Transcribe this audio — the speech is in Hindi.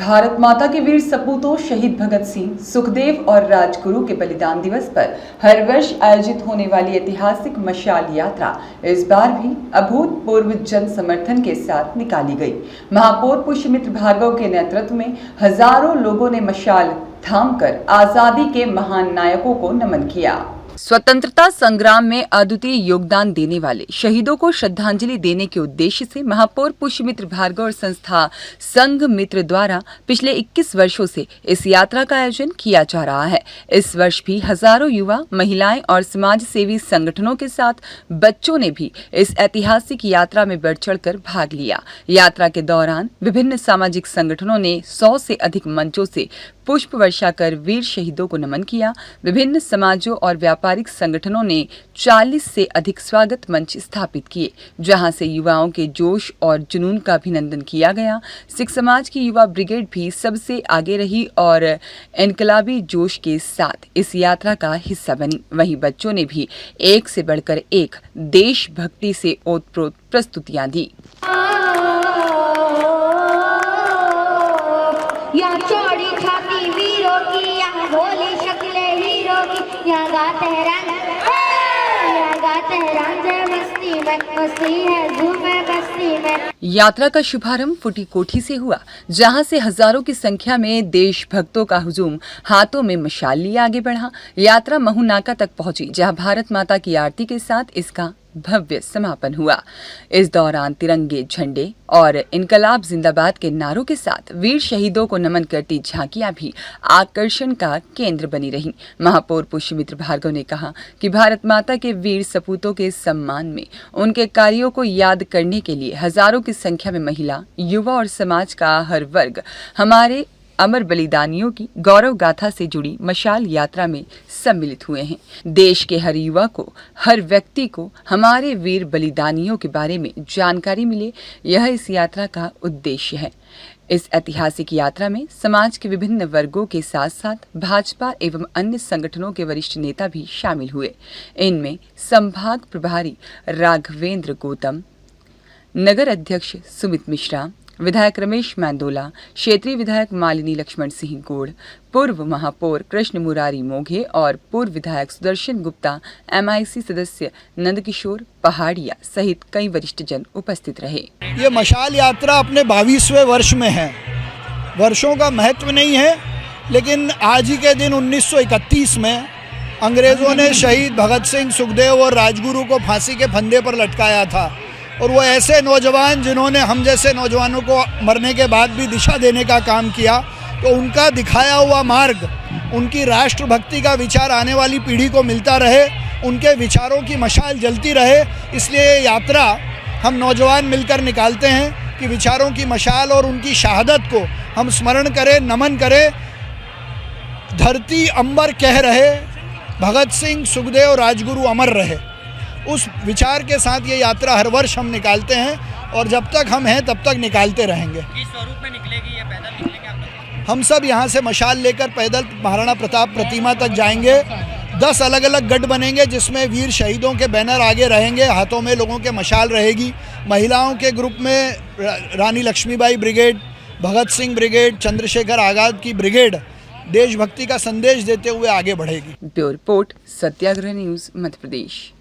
भारत माता के वीर सपूतों शहीद भगत सिंह, सुखदेव और राजगुरु के बलिदान दिवस पर हर वर्ष आयोजित होने वाली ऐतिहासिक मशाल यात्रा इस बार भी अभूतपूर्व जन समर्थन के साथ निकाली गई। महापौर पुष्यमित्र भार्गव के नेतृत्व में हजारों लोगों ने मशाल थामकर आजादी के महान नायकों को नमन किया। स्वतंत्रता संग्राम में अद्वितीय योगदान देने वाले शहीदों को श्रद्धांजलि देने के उद्देश्य से महापौर पुष्यमित्र भार्गव और संस्था संघ मित्र द्वारा पिछले 21 वर्षों से इस यात्रा का आयोजन किया जा रहा है। इस वर्ष भी हजारों युवा, महिलाएं और समाज सेवी संगठनों के साथ बच्चों ने भी इस ऐतिहासिक यात्रा में बढ़ चढ़कर भाग लिया। यात्रा के दौरान विभिन्न सामाजिक संगठनों ने 100 से अधिक मंचों से पुष्प वर्षा कर वीर शहीदों को नमन किया। विभिन्न समाजों और व्यापारिक संगठनों ने 40 से अधिक स्वागत मंच स्थापित किए, जहां से युवाओं के जोश और जुनून का अभिनंदन किया गया। सिख समाज की युवा ब्रिगेड भी सबसे आगे रही और इनकलाबी जोश के साथ इस यात्रा का हिस्सा बनी। वहीं बच्चों ने भी एक से बढ़कर एक देशभक्ति से ओतप्रोत प्रस्तुतियां दी। भोली शक्ले हीरो की यहाँ गाते हैं जय मस्ती में, मस्ती है झूमे बस्ती में। यात्रा का शुभारंभ फूटी कोठी से हुआ, जहां से हजारों की संख्या में देशभक्तों का हुजूम हाथों में मशाल लिए आगे बढ़ा। यात्रा महू नाका तक पहुंची, जहां भारत माता की आरती के साथ इसका भव्य समापन हुआ। इस दौरान तिरंगे झंडे और इनकलाब जिंदाबाद के नारों के साथ वीर शहीदों को नमन करती झांकियां भी आकर्षण का केंद्र बनी रहीं। महापौर पुष्यमित्र भार्गव ने कहा कि भारत माता के वीर सपूतों के सम्मान में उनके कार्यों को याद करने के लिए हजारों की संख्या में महिला, युवा और समाज का हर वर्ग हमारे अमर बलिदानियों की गौरव गाथा से जुड़ी मशाल यात्रा में सम्मिलित हुए हैं। देश के हर युवा को, हर व्यक्ति को हमारे वीर बलिदानियों के बारे में जानकारी मिले, यह इस यात्रा का उद्देश्य है। इस ऐतिहासिक यात्रा में समाज के विभिन्न वर्गों के साथ साथ भाजपा एवं अन्य संगठनों के वरिष्ठ नेता भी शामिल हुए। इनमें संभाग प्रभारी राघवेंद्र गौतम, नगर अध्यक्ष सुमित मिश्रा, विधायक रमेश मैंदोला, क्षेत्रीय विधायक मालिनी लक्ष्मण सिंह गोड़, पूर्व महापौर कृष्ण मुरारी मोघे और पूर्व विधायक सुदर्शन गुप्ता, MIC सदस्य नंदकिशोर पहाड़िया सहित कई वरिष्ठ जन उपस्थित रहे। ये मशाल यात्रा अपने 22वें वर्ष में है। वर्षों का महत्व नहीं है, लेकिन आज ही के दिन 1931 में अंग्रेजों ने शहीद भगत सिंह, सुखदेव और राजगुरु को फांसी के फंदे पर लटकाया था। और वो ऐसे नौजवान जिन्होंने हम जैसे नौजवानों को मरने के बाद भी दिशा देने का काम किया, तो उनका दिखाया हुआ मार्ग, उनकी राष्ट्रभक्ति का विचार आने वाली पीढ़ी को मिलता रहे, उनके विचारों की मशाल जलती रहे। इसलिए ये यात्रा हम नौजवान मिलकर निकालते हैं कि विचारों की मशाल और उनकी शहादत को हम स्मरण करें, नमन करें। धरती अंबर कह रहे, भगत सिंह, सुखदेव, राजगुरु अमर रहे। उस विचार के साथ ये यात्रा हर वर्ष हम निकालते हैं और जब तक हम हैं तब तक निकालते रहेंगे। किस स्वरूप में निकलेगी, ये पैदल निकलेंगे आप लोग? हम सब यहाँ से मशाल लेकर पैदल महाराणा प्रताप प्रतिमा तक जाएंगे। 10 अलग अलग गढ़ बनेंगे, जिसमें वीर शहीदों के बैनर आगे रहेंगे, हाथों में लोगों के मशाल रहेगी। महिलाओं के ग्रुप में रानी लक्ष्मीबाई ब्रिगेड, भगत सिंह ब्रिगेड, चंद्रशेखर आज़ाद की ब्रिगेड देशभक्ति का संदेश देते हुए आगे बढ़ेगी। ब्यूरो रिपोर्ट, सत्याग्रह न्यूज़, मध्य प्रदेश।